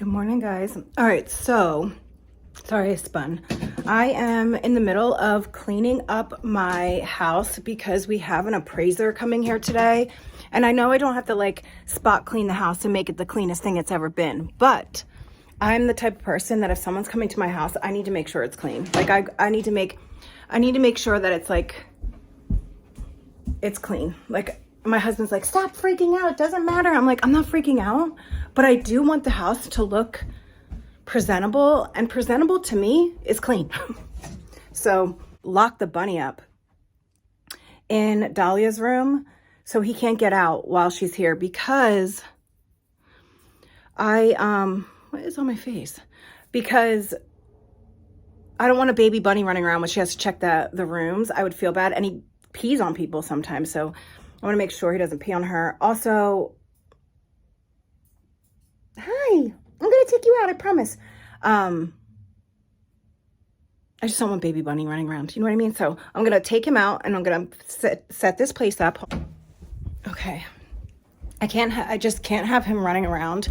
Good morning, guys. All right, so sorry I spun. I am in the middle of cleaning up my house because we have an appraiser coming here today. And I know I don't have to like spot clean the house and make it the cleanest thing it's ever been, but I'm the type of person that if someone's coming to my house, I need to make sure it's clean. Like I need to make sure that it's like it's clean. Like my husband's like, stop freaking out, it doesn't matter. I'm like, I'm not freaking out, but I do want the house to look presentable, and presentable to me is clean. So lock the bunny up in Dahlia's room so he can't get out while she's here, because what is on my face? Because I don't want a baby bunny running around when she has to check the rooms. I would feel bad, and he pees on people sometimes, so I want to make sure he doesn't pee on her. Also, hi, I'm gonna take you out, I promise. I just don't want baby bunny running around, you know what I mean? So I'm gonna take him out and I'm gonna set this place up. Okay, I just can't have him running around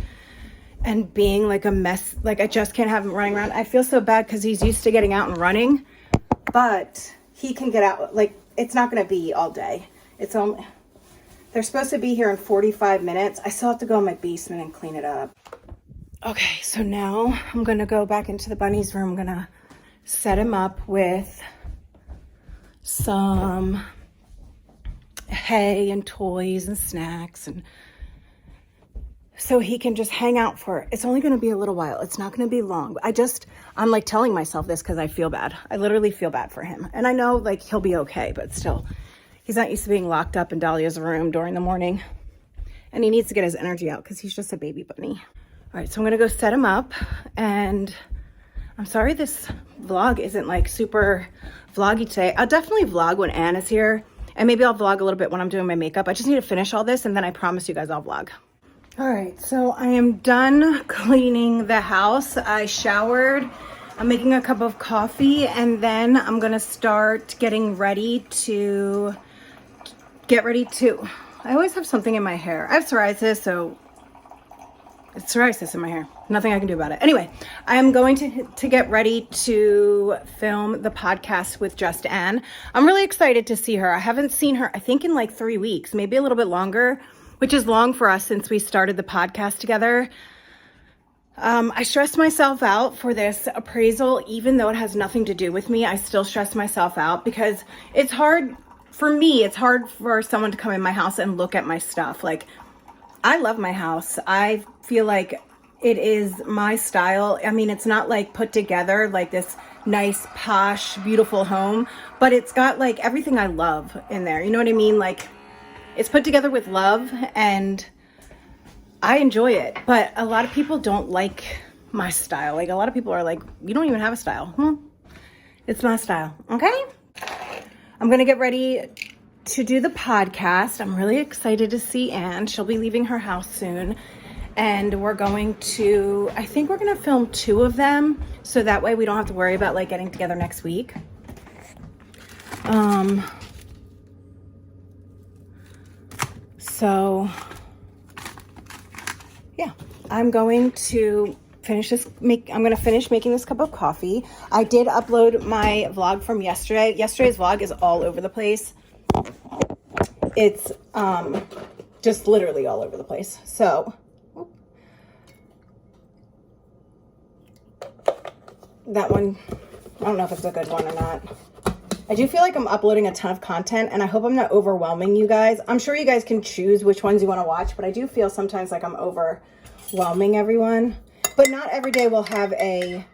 and being like a mess. Like I just can't have him running around. I feel so bad because he's used to getting out and running, but he can get out. Like it's not gonna be all day. It's only, they're supposed to be here in 45 minutes. I still have to go in my basement and clean it up. Okay, so now I'm gonna go back into the bunny's room. I'm gonna set him up with some hay and toys and snacks, and so he can just hang out for, it's only gonna be a little while. It's not gonna be long. I'm like telling myself this because I feel bad. I literally feel bad for him. And I know like he'll be okay, but still, he's not used to being locked up in Dahlia's room during the morning. And he needs to get his energy out because he's just a baby bunny. All right, so I'm gonna go set him up, and I'm sorry this vlog isn't like super vloggy today. I'll definitely vlog when Anne is here, and maybe I'll vlog a little bit when I'm doing my makeup. I just need to finish all this, and then I promise you guys I'll vlog. All right, so I am done cleaning the house. I showered, I'm making a cup of coffee, and then I'm gonna start getting ready to I always have something in my hair. I have psoriasis, so it's psoriasis in my hair. Nothing I can do about it. Anyway, I'm going to get ready to film the podcast with JustAnne. I'm really excited to see her. I haven't seen her, I think, in like 3 weeks, maybe a little bit longer, which is long for us since we started the podcast together. I stressed myself out for this appraisal, even though it has nothing to do with me. I still stress myself out because it's hard for me. It's hard for someone to come in my house and look at my stuff. Like, I love my house. I feel like it is my style. I mean, it's not like put together like this nice, posh, beautiful home, but it's got like everything I love in there. You know what I mean? Like, it's put together with love, and I enjoy it. But a lot of people don't like my style. Like, a lot of people are like, you don't even have a style. It's my style, okay? I'm gonna get ready to do the podcast. I'm really excited to see Anne. She'll be leaving her house soon, and we're going to, I think we're gonna film 2 of them, so that way we don't have to worry about like getting together next week. So yeah, I'm going to finish I'm gonna finish making this cup of coffee. I did upload my vlog from yesterday. Yesterday's vlog is all over the place. It's just literally all over the place. So that one, I don't know if it's a good one or not. I do feel like I'm uploading a ton of content, and I hope I'm not overwhelming you guys. I'm sure you guys can choose which ones you want to watch, but I do feel sometimes like I'm overwhelming everyone. But not every day will have an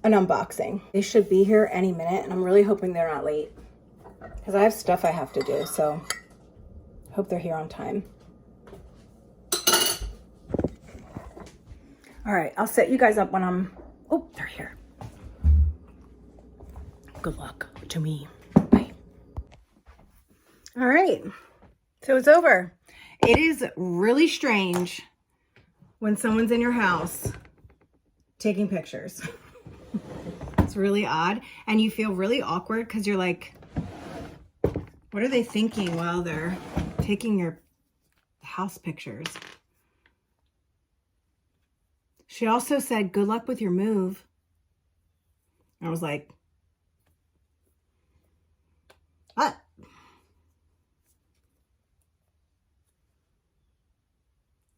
unboxing. They should be here any minute, and I'm really hoping they're not late because I have stuff I have to do, so hope they're here on time. All right, I'll set you guys up when oh, they're here. Good luck to me. Bye. All right, so it's over. It is really strange when someone's in your house taking pictures. It's really odd, and you feel really awkward because you're like, what are they thinking while they're taking your house pictures? She also said, good luck with your move. I was like, what?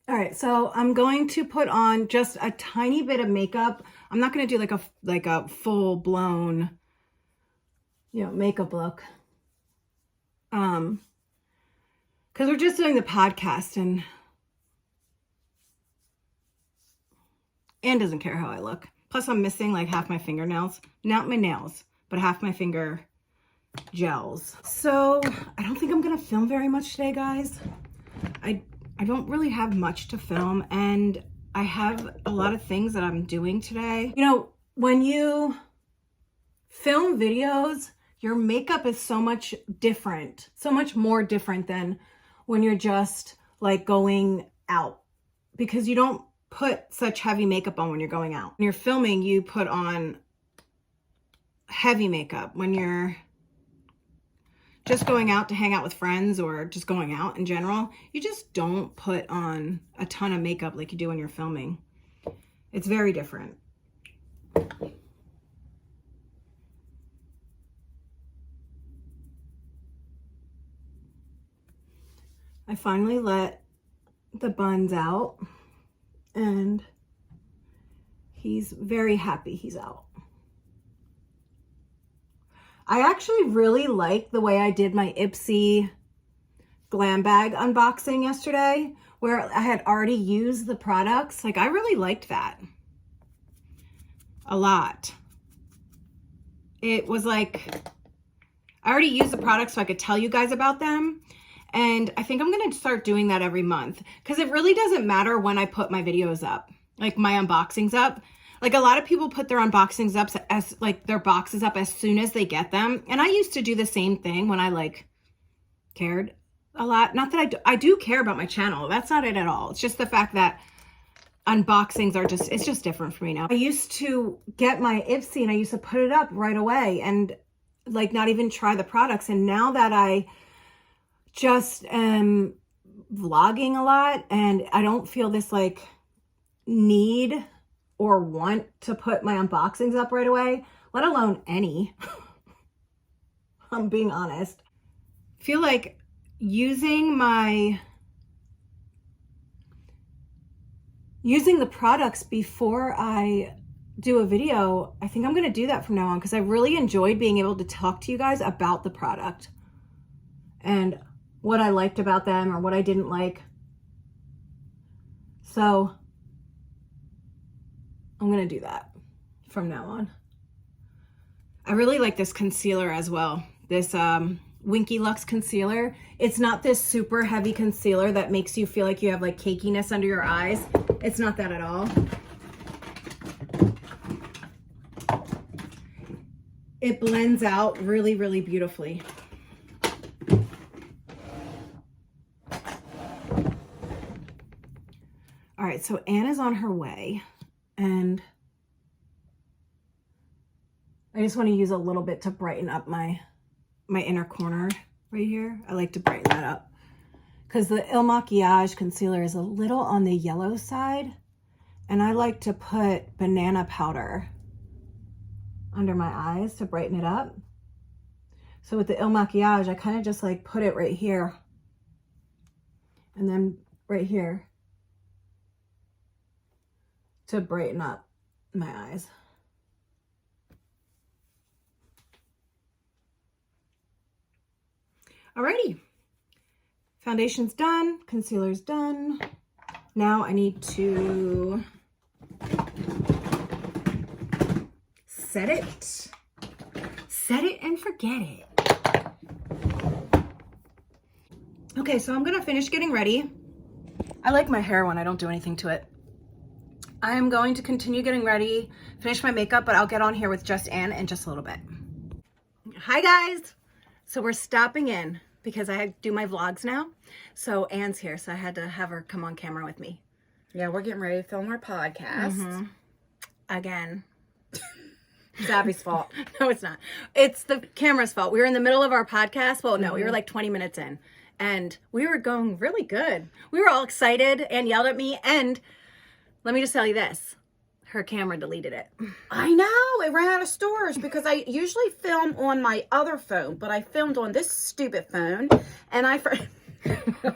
All right, so I'm going to put on just a tiny bit of makeup. I'm not going to do like a full blown, makeup look. Because we're just doing the podcast, and Anne doesn't care how I look. Plus, I'm missing like half my fingernails. Not my nails, but half my finger gels. So I don't think I'm going to film very much today, guys. I don't really have much to film, and I have a lot of things that I'm doing today. When you film videos, your makeup is so much different, so much more different than when you're just like going out, because you don't put such heavy makeup on when you're going out. When you're filming, you put on heavy makeup. When you're just going out to hang out with friends or just going out in general, you just don't put on a ton of makeup like you do when you're filming. It's very different. I finally let the buns out, and he's very happy he's out. I actually really like the way I did my Ipsy glam bag unboxing yesterday, where I had already used the products. Like, I really liked that a lot. It was like, I already used the products so I could tell you guys about them. And I think I'm going to start doing that every month, because it really doesn't matter when I put my videos up, like my unboxings up. Like, a lot of people put their unboxings up as like their boxes up as soon as they get them. And I used to do the same thing when I like cared a lot. Not that I do care about my channel. That's not it at all. It's just the fact that unboxings are it's just different for me now. I used to get my Ipsy and I used to put it up right away and like not even try the products. And now that I just am vlogging a lot and I don't feel this like need or want to put my unboxings up right away, let alone any. I'm being honest. I feel like using the products before I do a video, I think I'm going to do that from now on, because I really enjoyed being able to talk to you guys about the product and what I liked about them or what I didn't like. So I'm going to do that from now on. I really like this concealer as well. This Winky Lux concealer. It's not this super heavy concealer that makes you feel like you have like cakiness under your eyes. It's not that at all. It blends out really, really beautifully. All right, so Anna's on her way, and I just want to use a little bit to brighten up my inner corner right here. I like to brighten that up because the Il Makiage concealer is a little on the yellow side, and I like to put banana powder under my eyes to brighten it up. So with the Il Makiage, I kind of just like put it right here and then right here to brighten up my eyes. Alrighty, foundation's done, concealer's done. Now I need to set it and forget it. Okay, so I'm gonna finish getting ready. I like my hair when I don't do anything to it. I'm going to continue getting ready, finish my makeup, but I'll get on here with JustAnne in just a little bit. Hi guys. So we're stopping in because I do my vlogs now. So Anne's here, so I had to have her come on camera with me. Yeah, we're getting ready to film our podcast. Again. It's Abby's fault. No, it's not. It's the camera's fault. We were in the middle of our podcast. Well, no, we were like 20 minutes in and we were going really good. We were all excited and yelled at me. And let me just tell you this. Her camera deleted it. I know. It ran out of storage because I usually film on my other phone, but I filmed on this stupid phone, and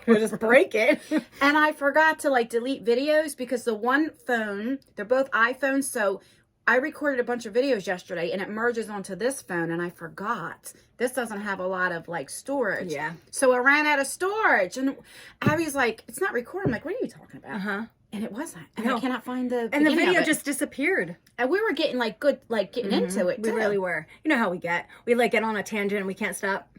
We'll just break it. and I forgot to like delete videos because the one phone, they're both iPhones, so I recorded a bunch of videos yesterday and it merges onto this phone and I forgot. This doesn't have a lot of like storage. Yeah. So it ran out of storage and Abby's like, it's not recording. I'm like, what are you talking about? Uh-huh. And it wasn't. And No. I cannot find the And the beginning video of it. just disappeared. And we were getting like good, like getting into it We too. really were. You know how we get. We like get on a tangent and we can't stop.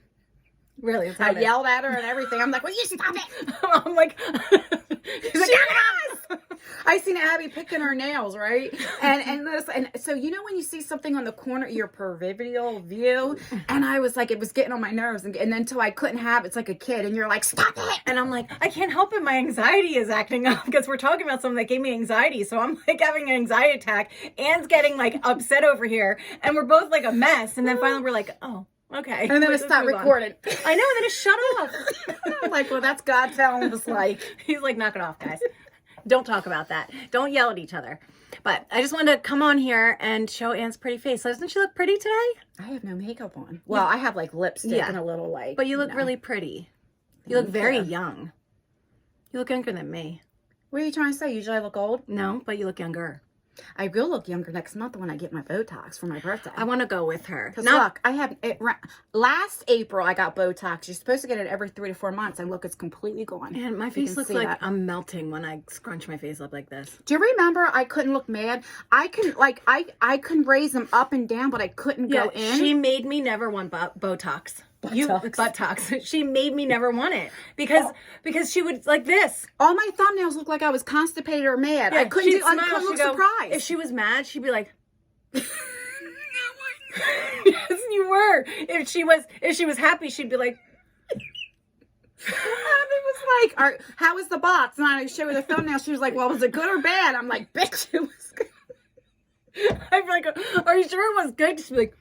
Really, that's how I it is. yelled at her and everything. I'm like, will you stop it? I'm like, she's like, Yes! I seen Abby picking her nails, right? And so you know when you see something on the corner of your peripheral view, and I was like, it was getting on my nerves, and then until I couldn't have it's like a kid, and you're like, stop it! and I'm like, I can't help it. My anxiety is acting up because we're talking about something that gave me anxiety. So I'm like having an anxiety attack. Anne's getting like upset over here, and we're both like a mess. And then finally we're like, oh. Okay. And then it stopped recording. I know, and then it shut off. I'm like, well, that's God telling us, like. He's like, knock it off, guys. Don't talk about that. Don't yell at each other. But I just wanted to come on here and show Anne's pretty face. So doesn't she look pretty today? I have no makeup on. Well, I have like lipstick and a little like. But you look really pretty. You look very young. You look younger than me. What are you trying to say? Usually I look old? No, but you look younger. I will look younger next month when I get my Botox for my birthday. I want to go with her. Because look, I have it. Last April, I got Botox. You're supposed to get it every 3 to 4 months, and look, it's completely gone. And my face looks like I'm melting when I scrunch my face up like this. Do you remember I couldn't look mad? I can like I can raise them up and down, but I couldn't go in. She made me never want Botox. Buttocks. She made me never want it because she would like this. All my thumbnails looked like I was constipated or mad. Yeah, I couldn't look surprised. If she was mad, she'd be like, "Yes, you were." If she was happy, she'd be like. Abby was like, "How was the box?" And I showed her the thumbnail. She was like, "Well, was it good or bad?" I'm like, "Bitch, it was good." I'd be like, "Are you sure it was good?" She'd be like.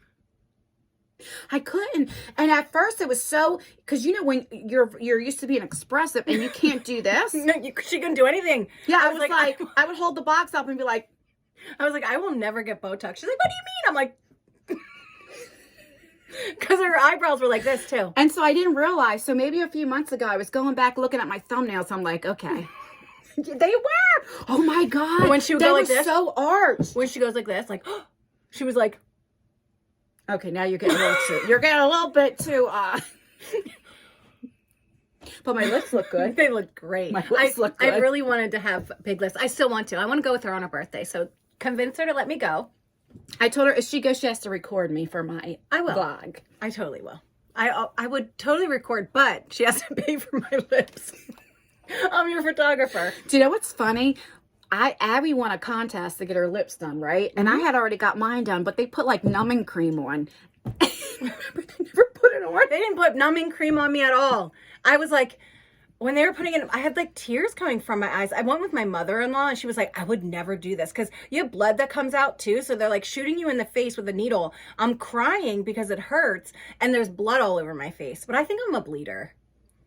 I couldn't, and at first it was so because you know when you're used to being expressive and you can't do this. No, she couldn't do anything. Yeah, I was like I would hold the box up and be like, I was like, I will never get Botox. She's like, what do you mean? I'm like, because her eyebrows were like this too. And so I didn't realize. So maybe a few months ago, I was going back looking at my thumbnails. I'm like, okay, they were. Oh my god! But when she would go like this, so arched. When she goes like this, like she was like. Okay, now you're getting a little too. You're getting a little bit too. But my lips look good. They look great. My lips look good. I really wanted to have big lips. I still want to. I want to go with her on her birthday. So convince her to let me go. I told her if she goes, she has to record me for my vlog. I totally will. I would totally record, but she has to pay for my lips. I'm your photographer. Do you know what's funny? Abby won a contest to get her lips done, right? And I had already got mine done, but they put like numbing cream on. They never put it on. They didn't put numbing cream on me at all. I was like, when they were putting it, I had like tears coming from my eyes. I went with my mother-in-law and she was like, I would never do this because you have blood that comes out too. So they're like shooting you in the face with a needle. I'm crying because it hurts and there's blood all over my face. But I think I'm a bleeder.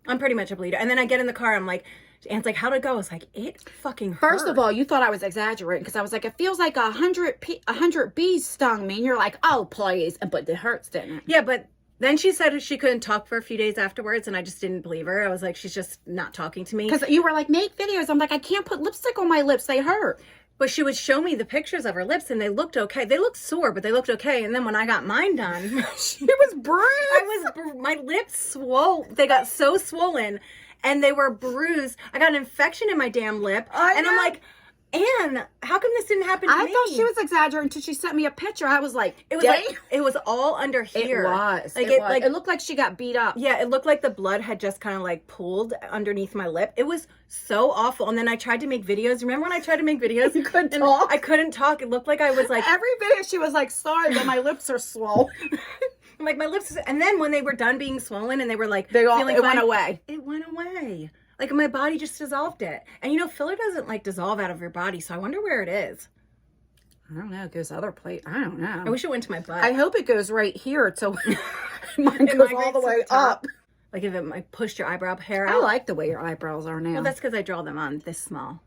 I'm pretty much a bleeder. And then I get in the car, I'm like, Anne's like, how'd it go? I was like, it fucking hurt. First of all, you thought I was exaggerating because I was like, it feels like 100 bees stung me. And you're like, oh, please. But it hurts, didn't it? Yeah, but then she said she couldn't talk for a few days afterwards. And I just didn't believe her. I was like, she's just not talking to me. Because you were like, make videos. I'm like, I can't put lipstick on my lips. They hurt. But she would show me the pictures of her lips and they looked okay. They looked sore, but they looked okay. And then when I got mine done, it was bruised. My lips swole. They got so swollen and they were bruised. I got an infection in my damn lip. I'm like, Anne, how come this didn't happen to me? I thought she was exaggerating until she sent me a picture. I was like, it was all under here. It was. It looked like she got beat up. Yeah, it looked like the blood had just kind of like pooled underneath my lip. It was so awful. And then I tried to make videos. Remember when I tried to make videos? You couldn't talk? I couldn't talk. It looked like I was like... Every video she was like, sorry, but my lips are swollen. I'm like, my lips... And then when they were done being swollen and they were like... It went away. It went away. Like my body just dissolved it. And you know, filler doesn't like dissolve out of your body. So I wonder where it is. I don't know. It goes other place. I don't know. I wish it went to my butt. I hope it goes right here so mine goes all the way up. Like if it pushed your eyebrow hair out. I like the way your eyebrows are now. Well, that's because I draw them on this small.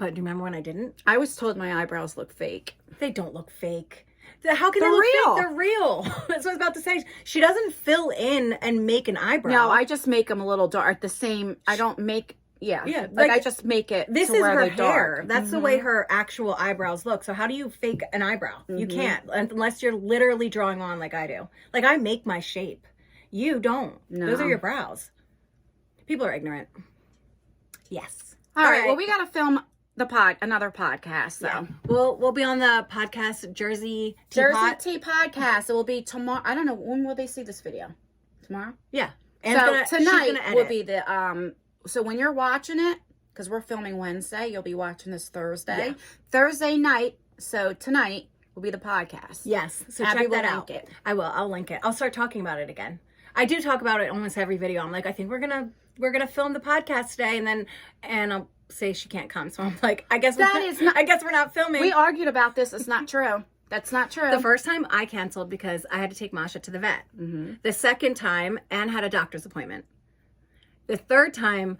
But do you remember when I didn't? I was told my eyebrows look fake. They don't look fake. How can They're they look real. fake? They're real. That's what I was about to say. She doesn't fill in and make an eyebrow. No, I just make them a little dark. The same. I don't make. Yeah. Yeah, Like like, I just make it. This to is where her they're hair. dark. That's the way her actual eyebrows look. So how do you fake an eyebrow? You can't unless you're literally drawing on like I do. Like I make my shape. You don't. No. Those are your brows. People are ignorant. Yes. All right. Well, we got to film another podcast. So. Yeah. We'll be on the podcast Jersey Tea podcast. It will be tomorrow. I don't know, when will they see this video? Tomorrow? Yeah. And so tonight will be the so when you're watching it, because we're filming Wednesday, you'll be watching this Thursday. Yeah. Thursday night. So tonight will be the podcast. Yes. So Abby check that will out. link it. I will. I'll link it. I'll start talking about it again. I do talk about it almost every video. I'm like, I think we're gonna film the podcast today, and I'll say she can't come. So I'm like, I guess we're not filming. We argued about this. It's not true. That's not true. The first time I canceled because I had to take Masha to the vet. The second time, Anne had a doctor's appointment. The third time,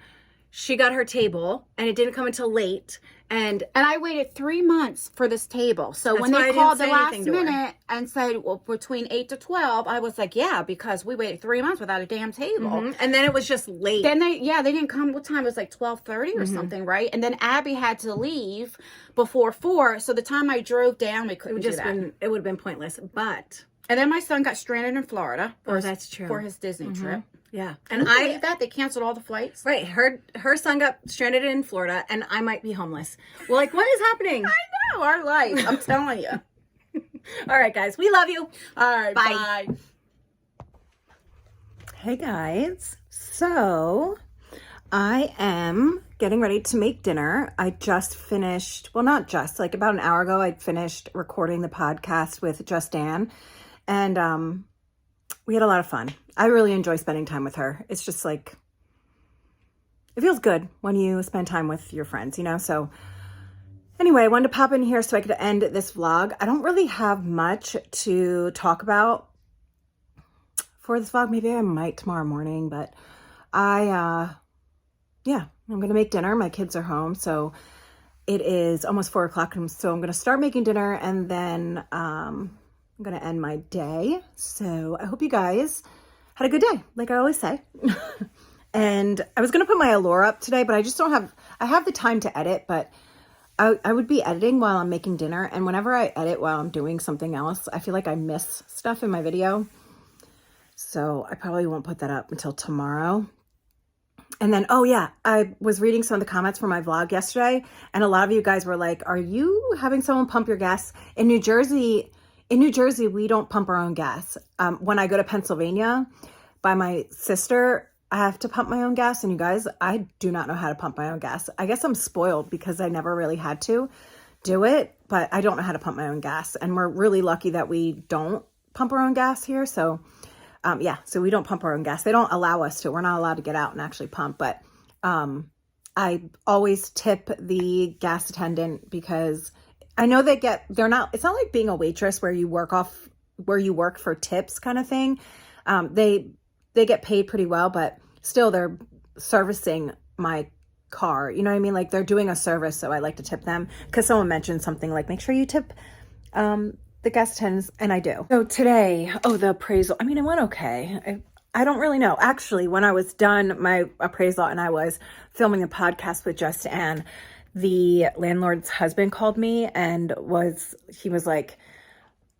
she got her table and it didn't come until late. And I waited 3 months for this table. So when why I they didn't called the say last anything to her. minute and said, well, between 8 to 12, I was like, yeah, because we waited 3 months without a damn table. and then it was just late. Then they didn't come. What time? It was like 12:30 or something, right? And then Abby had to leave before 4. So the time I drove down, we couldn't do that. It would have been pointless. But And then my son got stranded in Florida. that's true. For his Disney trip. Yeah. And I believe that they canceled all the flights. Right. Her son got stranded in Florida and I might be homeless. Well, like, what is happening? I know, our life. I'm telling you. All right, guys. We love you. All right. Bye. Bye. Hey, guys. So I am getting ready to make dinner. I just finished, well, not just, like about an hour ago, I finished recording the podcast with JustAnne. And we had a lot of fun. I really enjoy spending time with her. It's just like, it feels good when you spend time with your friends, you know? So anyway, I wanted to pop in here so I could end this vlog. I don't really have much to talk about for this vlog. Maybe I might tomorrow morning, but I'm going to make dinner. My kids are home. So it is almost 4 o'clock. So I'm going to start making dinner and then, I'm going to end my day. So I hope you guys had a good day, like I always say. And I was going to put my allure up today, but I just I have the time to edit, but I would be editing while I'm making dinner. And whenever I edit while I'm doing something else, I feel like I miss stuff in my video. So I probably won't put that up until tomorrow. And then, oh yeah, I was reading some of the comments from my vlog yesterday. And a lot of you guys were like, are you having someone pump your gas? In New Jersey, we don't pump our own gas. When I go to Pennsylvania by my sister, I have to pump my own gas. And you guys, I do not know how to pump my own gas. I guess I'm spoiled because I never really had to do it, but I don't know how to pump my own gas. And we're really lucky that we don't pump our own gas here. So so we don't pump our own gas. They don't allow us to. We're not allowed to get out and actually pump. But I always tip the gas attendant because I know it's not like being a waitress where you work for tips kind of thing. They get paid pretty well, but still they're servicing my car. You know what I mean? Like they're doing a service. So I like to tip them because someone mentioned something like, make sure you tip, the gas attendants, and I do. So today, the appraisal, I mean, it went okay. I don't really know. Actually, when I was done my appraisal and I was filming a podcast with JustAnne, the landlord's husband called me and he was like,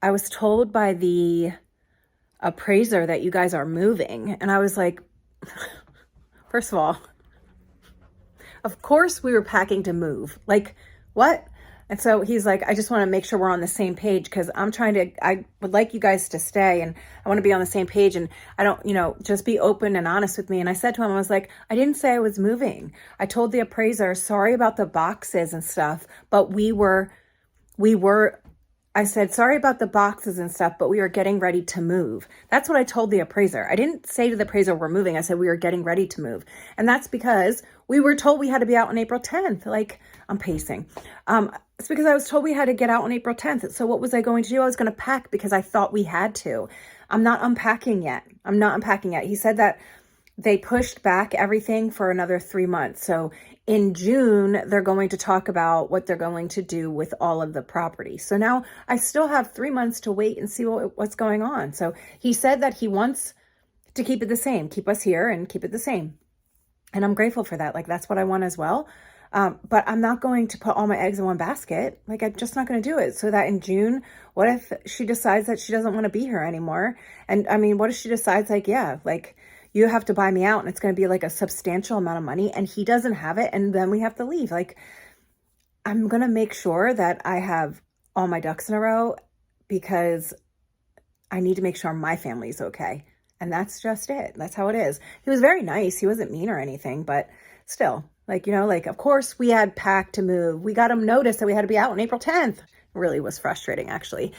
I was told by the appraiser that you guys are moving. And I was like, first of course we were packing to move. Like, what? And so he's like, I just want to make sure we're on the same page because I would like you guys to stay and I want to be on the same page and I don't, just be open and honest with me. And I said to him, I was like, I didn't say I was moving. I told the appraiser, sorry about the boxes and stuff, but I said, sorry about the boxes and stuff, but we were getting ready to move. That's what I told the appraiser. I didn't say to the appraiser, we're moving. I said, we were getting ready to move. And that's because we were told we had to be out on April 10th. Like, I'm pacing. It's because I was told we had to get out on April 10th. So what was I going to do? I was going to pack because I thought we had to. I'm not unpacking yet. He said that they pushed back everything for another 3 months. So in June, they're going to talk about what they're going to do with all of the property. So now I still have 3 months to wait and see what's going on. So he said that he wants to keep it the same, keep us here and keep it the same. And I'm grateful for that. Like, that's what I want as well. But I'm not going to put all my eggs in one basket. Like, I'm just not going to do it. So that in June, what if she decides that she doesn't want to be here anymore? And I mean, what if she decides like, yeah, like, you have to buy me out and it's going to be like a substantial amount of money and he doesn't have it and then we have to leave. Like, I'm going to make sure that I have all my ducks in a row because I need to make sure my family's okay. And that's just it. That's how it is. He was very nice. He wasn't mean or anything, but still, like, you know, like, of course we had packed to move. We got him notice that we had to be out on April 10th. Really was frustrating, actually.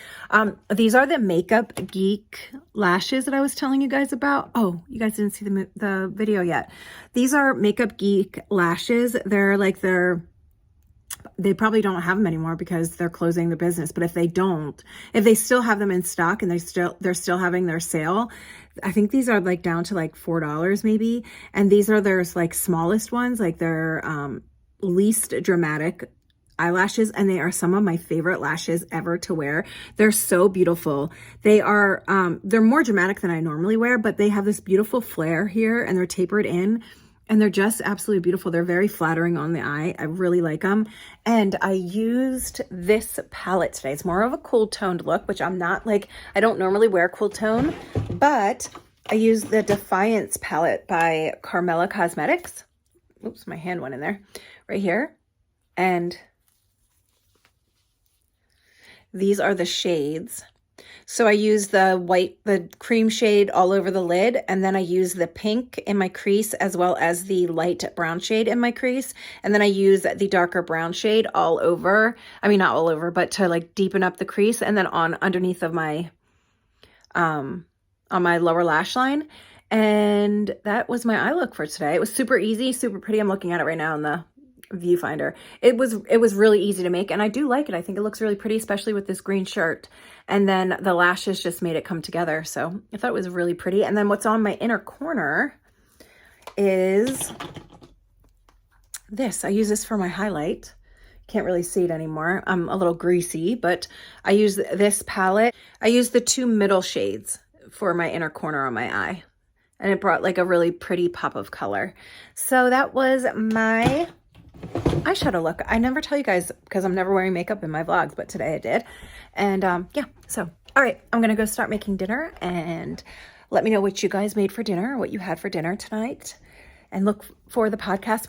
These are the Makeup Geek lashes that I was telling you guys about. Oh, you guys didn't see the video yet. These are Makeup Geek lashes. They probably don't have them anymore because they're closing the business. But if they still have them in stock and they're still having their sale, I think these are like down to like $4 maybe. And these are their like smallest ones, like their least dramatic eyelashes, and they are some of my favorite lashes ever to wear. They're so beautiful. They're more dramatic than I normally wear, but they have this beautiful flare here and they're tapered in and they're just absolutely beautiful. They're very flattering on the eye. I really like them. And I used this palette today. It's more of a cool toned look, which I'm not like, I don't normally wear cool tone, but I used the Defiance palette by Carmela Cosmetics. Oops, my hand went in there right here. And these are the shades. So I use the cream shade all over the lid, and then I use the pink in my crease as well as the light brown shade in my crease. And then I use the darker brown shade all over. I mean, not all over, but to like deepen up the crease and then underneath of my, on my lower lash line. And that was my eye look for today. It was super easy, super pretty. I'm looking at it right now in the viewfinder. It was really easy to make and I do like it. I think it looks really pretty, especially with this green shirt. And then the lashes just made it come together. So I thought it was really pretty. And then what's on my inner corner is this. I use this for my highlight. Can't really see it anymore. I'm a little greasy, but I use this palette. I use the two middle shades for my inner corner on my eye. And it brought like a really pretty pop of color. So that was my eyeshadow look. I never tell you guys because I'm never wearing makeup in my vlogs, but today I did. And yeah, so all right, I'm gonna go start making dinner and let me know what you guys made for dinner, what you had for dinner tonight, and look for the podcast.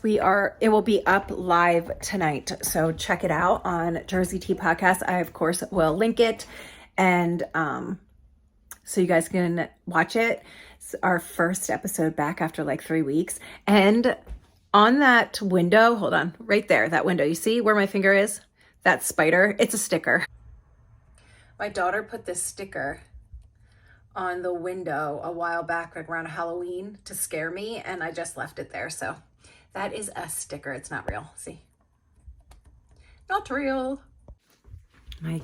It will be up live tonight, so check it out on Jersey Tea Podcast. I of course will link it, and so you guys can watch it. It's our first episode back after like 3 weeks. And on that window, hold on, right there, that window, you see where my finger is? That spider, it's a sticker. My daughter put this sticker on the window a while back, like around Halloween, to scare me, and I just left it there. So that is a sticker. It's not real. See? Not real. My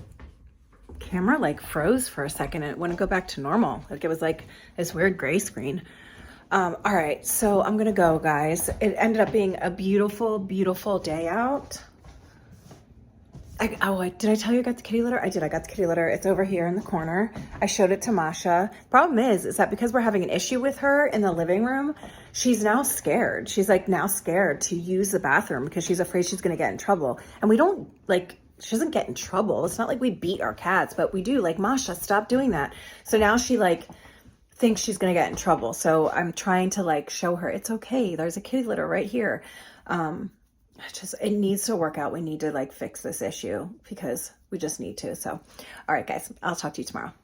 camera like froze for a second and it wouldn't go back to normal. Like it was like this weird gray screen. All right, so I'm gonna go, guys. It ended up being a beautiful, beautiful day out. Did I tell you I got the kitty litter? I did, I got the kitty litter. It's over here in the corner. I showed it to Masha. Problem is that because we're having an issue with her in the living room, she's now scared. She's like now scared to use the bathroom because she's afraid she's gonna get in trouble. And we don't she doesn't get in trouble. It's not like we beat our cats, but we do. Like, Masha, stop doing that. So now she thinks she's gonna get in trouble. So I'm trying to show her it's okay. There's a kitty litter right here. It needs to work out. We need to fix this issue because we just need to. So, all right, guys, I'll talk to you tomorrow.